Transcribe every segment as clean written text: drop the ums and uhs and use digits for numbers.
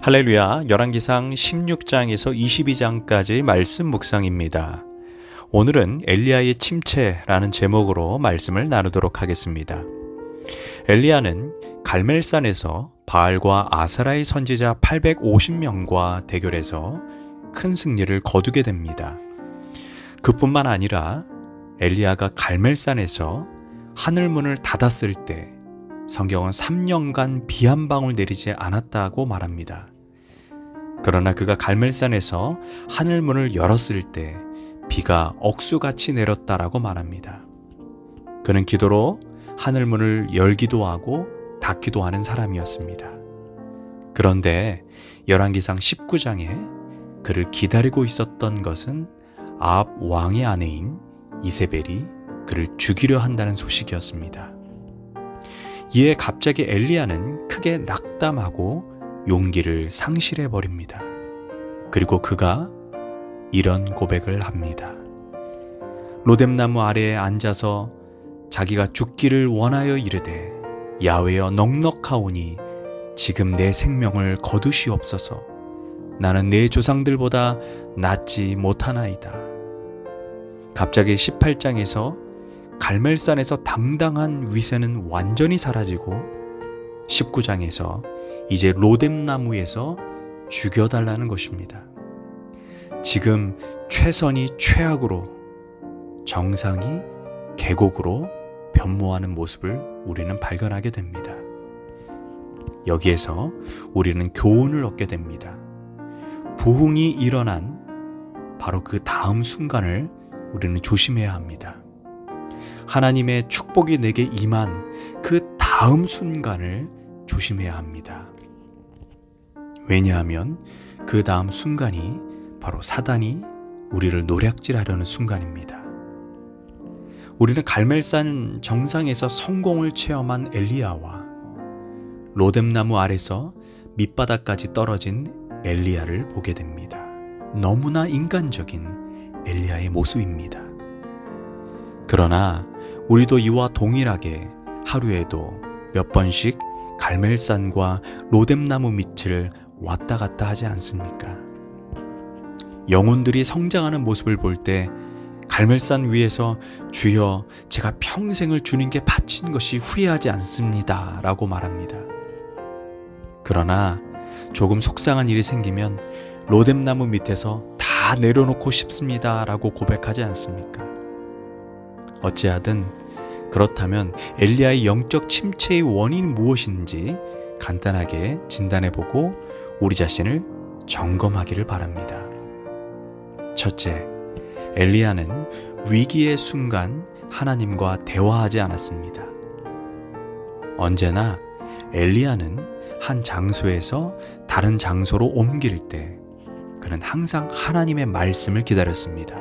할렐루야, 열왕기상 16장에서 22장까지 말씀 묵상입니다. 오늘은 엘리야의 침체라는 제목으로 말씀을 나누도록 하겠습니다. 엘리야는 갈멜산에서 바알과 아사라의 선지자 850명과 대결해서 큰 승리를 거두게 됩니다. 그뿐만 아니라 엘리야가 갈멜산에서 하늘문을 닫았을 때 성경은 3년간 비 한 방울 내리지 않았다고 말합니다. 그러나 그가 갈멜산에서 하늘문을 열었을 때 비가 억수같이 내렸다라고 말합니다. 그는 기도로 하늘문을 열기도 하고 닫기도 하는 사람이었습니다. 그런데 열왕기상 19장에 그를 기다리고 있었던 것은 아합 왕의 아내인 이세벨이 그를 죽이려 한다는 소식이었습니다. 이에 갑자기 엘리야는 크게 낙담하고 용기를 상실해버립니다. 그리고 그가 이런 고백을 합니다. 로뎀나무 아래에 앉아서 자기가 죽기를 원하여 이르되 야훼여 넉넉하오니 지금 내 생명을 거두시옵소서. 나는 내 조상들보다 낫지 못하나이다. 갑자기 18장에서 갈멜산에서 당당한 위세는 완전히 사라지고 19장에서 이제 로뎀나무에서 죽여달라는 것입니다. 지금 최선이 최악으로, 정상이 계곡으로 변모하는 모습을 우리는 발견하게 됩니다. 여기에서 우리는 교훈을 얻게 됩니다. 부흥이 일어난 바로 그 다음 순간을 우리는 조심해야 합니다. 하나님의 축복이 내게 임한 그 다음 순간을 조심해야 합니다. 왜냐하면 그 다음 순간이 바로 사단이 우리를 노략질하려는 순간입니다. 우리는 갈멜산 정상에서 성공을 체험한 엘리야와 로뎀나무 아래서 밑바닥까지 떨어진 엘리야를 보게 됩니다. 너무나 인간적인 엘리야의 모습입니다. 그러나 우리도 이와 동일하게 하루에도 몇 번씩 갈멜산과 로뎀나무 밑을 왔다 갔다 하지 않습니까? 영혼들이 성장하는 모습을 볼 때 갈멜산 위에서 주여 제가 평생을 주님께 바친 것이 후회하지 않습니다 라고 말합니다. 그러나 조금 속상한 일이 생기면 로뎀나무 밑에서 다 내려놓고 싶습니다 라고 고백하지 않습니까? 어찌하든 그렇다면 엘리야의 영적 침체의 원인이 무엇인지 간단하게 진단해보고 우리 자신을 점검하기를 바랍니다. 첫째, 엘리야는 위기의 순간 하나님과 대화하지 않았습니다. 언제나 엘리야는 한 장소에서 다른 장소로 옮길 때 그는 항상 하나님의 말씀을 기다렸습니다.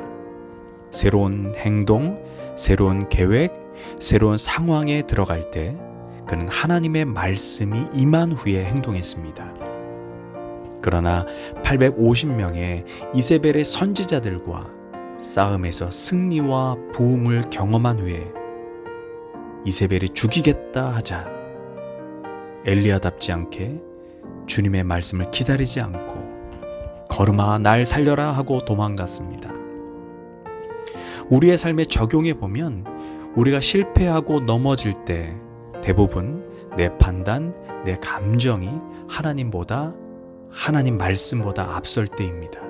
새로운 행동, 새로운 계획, 새로운 상황에 들어갈 때 그는 하나님의 말씀이 임한 후에 행동했습니다. 그러나 850명의 이세벨의 선지자들과 싸움에서 승리와 부흥을 경험한 후에 이세벨이 죽이겠다 하자 엘리야답지 않게 주님의 말씀을 기다리지 않고 걸음아 날 살려라 하고 도망갔습니다. 우리의 삶에 적용해 보면 우리가 실패하고 넘어질 때 대부분 내 판단, 내 감정이 하나님 말씀보다 앞설 때입니다.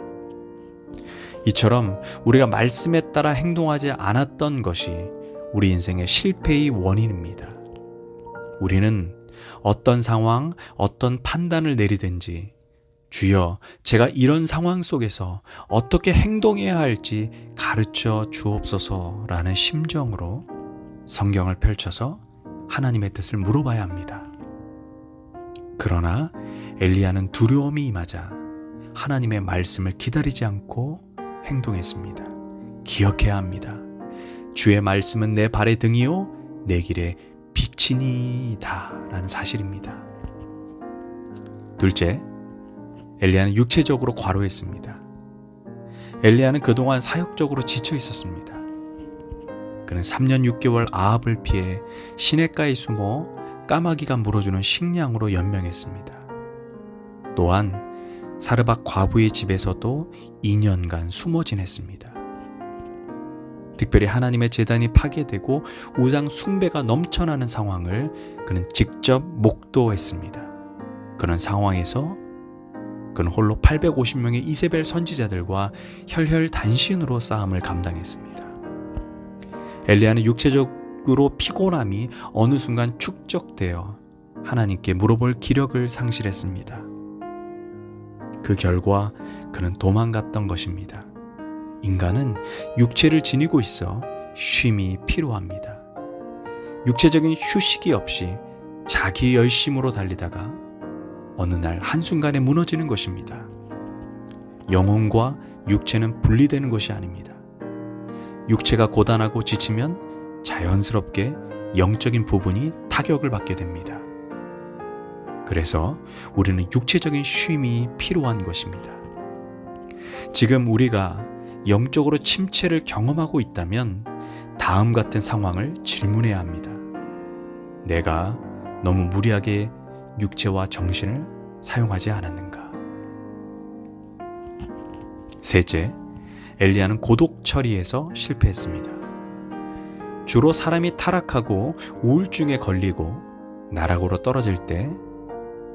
이처럼 우리가 말씀에 따라 행동하지 않았던 것이 우리 인생의 실패의 원인입니다. 우리는 어떤 상황, 어떤 판단을 내리든지 주여 제가 이런 상황 속에서 어떻게 행동해야 할지 가르쳐 주옵소서라는 심정으로 성경을 펼쳐서 하나님의 뜻을 물어봐야 합니다. 그러나 엘리야는 두려움이 임하자 하나님의 말씀을 기다리지 않고 행동했습니다. 기억해야 합니다. 주의 말씀은 내 발의 등이요 내 길의 빛이니이다 라는 사실입니다. 둘째, 엘리야는 육체적으로 과로했습니다. 엘리야는 그동안 사역적으로 지쳐 있었습니다. 그는 3년 6개월 아합을 피해 시냇가에 숨어 까마귀가 물어주는 식량으로 연명했습니다. 또한 사르밧 과부의 집에서도 2년간 숨어 지냈습니다. 특별히 하나님의 제단이 파괴되고 우상 숭배가 넘쳐나는 상황을 그는 직접 목도했습니다. 그런 상황에서 그는 홀로 850명의 이세벨 선지자들과 혈혈단신으로 싸움을 감당했습니다. 엘리야는 육체적으로 피곤함이 어느 순간 축적되어 하나님께 물어볼 기력을 상실했습니다. 그 결과 그는 도망갔던 것입니다. 인간은 육체를 지니고 있어 쉼이 필요합니다. 육체적인 휴식이 없이 자기 열심으로 달리다가 어느 날 한순간에 무너지는 것입니다. 영혼과 육체는 분리되는 것이 아닙니다. 육체가 고단하고 지치면 자연스럽게 영적인 부분이 타격을 받게 됩니다. 그래서 우리는 육체적인 쉼이 필요한 것입니다. 지금 우리가 영적으로 침체를 경험하고 있다면 다음 같은 상황을 질문해야 합니다. 내가 너무 무리하게 육체와 정신을 사용하지 않았는가? 셋째, 엘리야는 고독 처리에서 실패했습니다. 주로 사람이 타락하고 우울증에 걸리고 나락으로 떨어질 때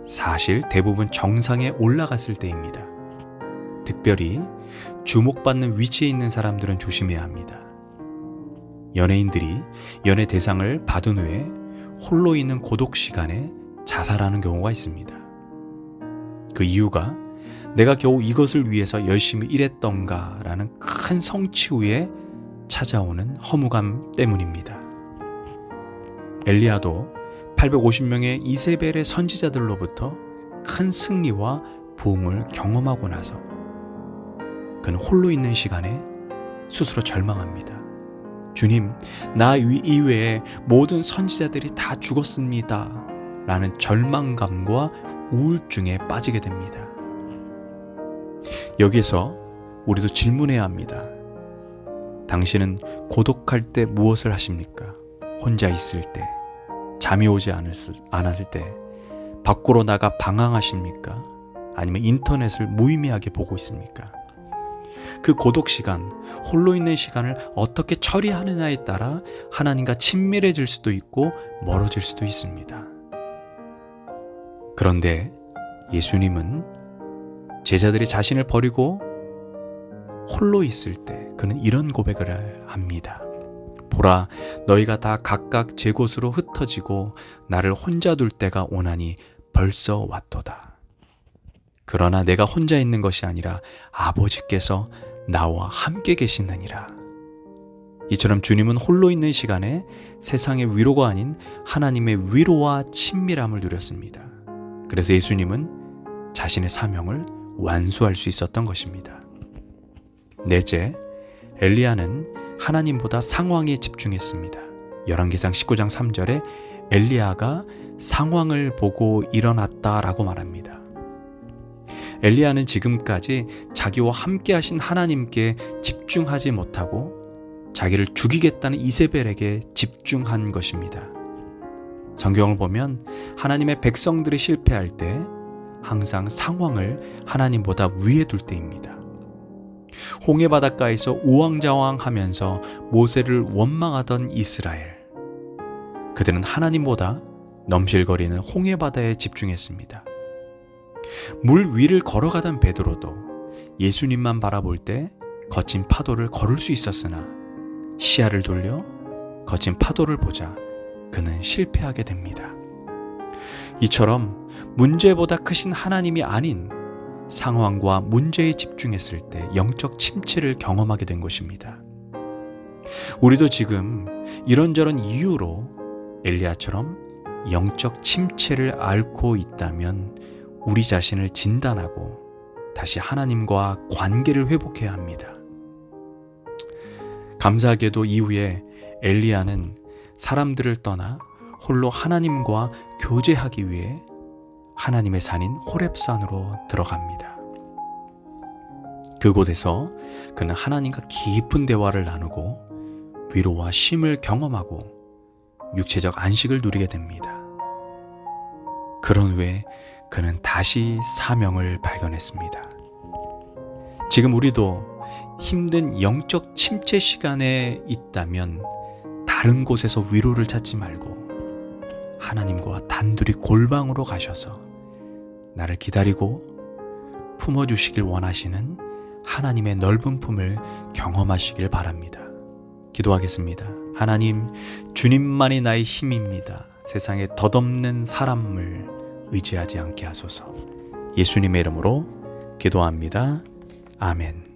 사실 대부분 정상에 올라갔을 때입니다. 특별히 주목받는 위치에 있는 사람들은 조심해야 합니다. 연예인들이 연예 대상을 받은 후에 홀로 있는 고독 시간에 자살하는 경우가 있습니다. 그 이유가 내가 겨우 이것을 위해서 열심히 일했던가 라는 큰 성취 후에 찾아오는 허무감 때문입니다. 엘리야도 850명의 이세벨의 선지자들로부터 큰 승리와 부흥을 경험하고 나서 그는 홀로 있는 시간에 스스로 절망합니다. 주님, 나 이외에 모든 선지자들이 다 죽었습니다. 라는 절망감과 우울증에 빠지게 됩니다. 여기에서 우리도 질문해야 합니다. 당신은 고독할 때 무엇을 하십니까? 혼자 있을 때, 잠이 오지 않았을 때, 밖으로 나가 방황하십니까? 아니면 인터넷을 무의미하게 보고 있습니까? 그 고독 시간, 홀로 있는 시간을 어떻게 처리하느냐에 따라 하나님과 친밀해질 수도 있고 멀어질 수도 있습니다. 그런데 예수님은 제자들이 자신을 버리고 홀로 있을 때 그는 이런 고백을 합니다. 보라, 너희가 다 각각 제 곳으로 흩어지고 나를 혼자 둘 때가 오나니 벌써 왔도다. 그러나 내가 혼자 있는 것이 아니라 아버지께서 나와 함께 계시느니라. 이처럼 주님은 홀로 있는 시간에 세상의 위로가 아닌 하나님의 위로와 친밀함을 누렸습니다. 그래서 예수님은 자신의 사명을 완수할 수 있었던 것입니다. 넷째, 엘리야는 하나님보다 상황에 집중했습니다. 열왕기상 19장 3절에 엘리야가 상황을 보고 일어났다라고 말합니다. 엘리야는 지금까지 자기와 함께 하신 하나님께 집중하지 못하고 자기를 죽이겠다는 이세벨에게 집중한 것입니다. 성경을 보면 하나님의 백성들이 실패할 때 항상 상황을 하나님보다 위에 둘 때입니다. 홍해 바닷가에서 우왕좌왕하면서 모세를 원망하던 이스라엘. 그들은 하나님보다 넘실거리는 홍해 바다에 집중했습니다. 물 위를 걸어가던 베드로도 예수님만 바라볼 때 거친 파도를 걸을 수 있었으나 시야를 돌려 거친 파도를 보자 그는 실패하게 됩니다. 이처럼 문제보다 크신 하나님이 아닌 상황과 문제에 집중했을 때 영적 침체를 경험하게 된 것입니다. 우리도 지금 이런저런 이유로 엘리야처럼 영적 침체를 앓고 있다면 우리 자신을 진단하고 다시 하나님과 관계를 회복해야 합니다. 감사하게도 이후에 엘리야는 사람들을 떠나 홀로 하나님과 교제하기 위해 하나님의 산인 호렙산으로 들어갑니다. 그곳에서 그는 하나님과 깊은 대화를 나누고 위로와 쉼을 경험하고 육체적 안식을 누리게 됩니다. 그런 후에 그는 다시 사명을 발견했습니다. 지금 우리도 힘든 영적 침체 시간에 있다면 다른 곳에서 위로를 찾지 말고 하나님과 단둘이 골방으로 가셔서 나를 기다리고 품어주시길 원하시는 하나님의 넓은 품을 경험하시길 바랍니다. 기도하겠습니다. 하나님, 주님만이 나의 힘입니다. 세상에 덧없는 사람을 의지하지 않게 하소서. 예수님의 이름으로 기도합니다. 아멘.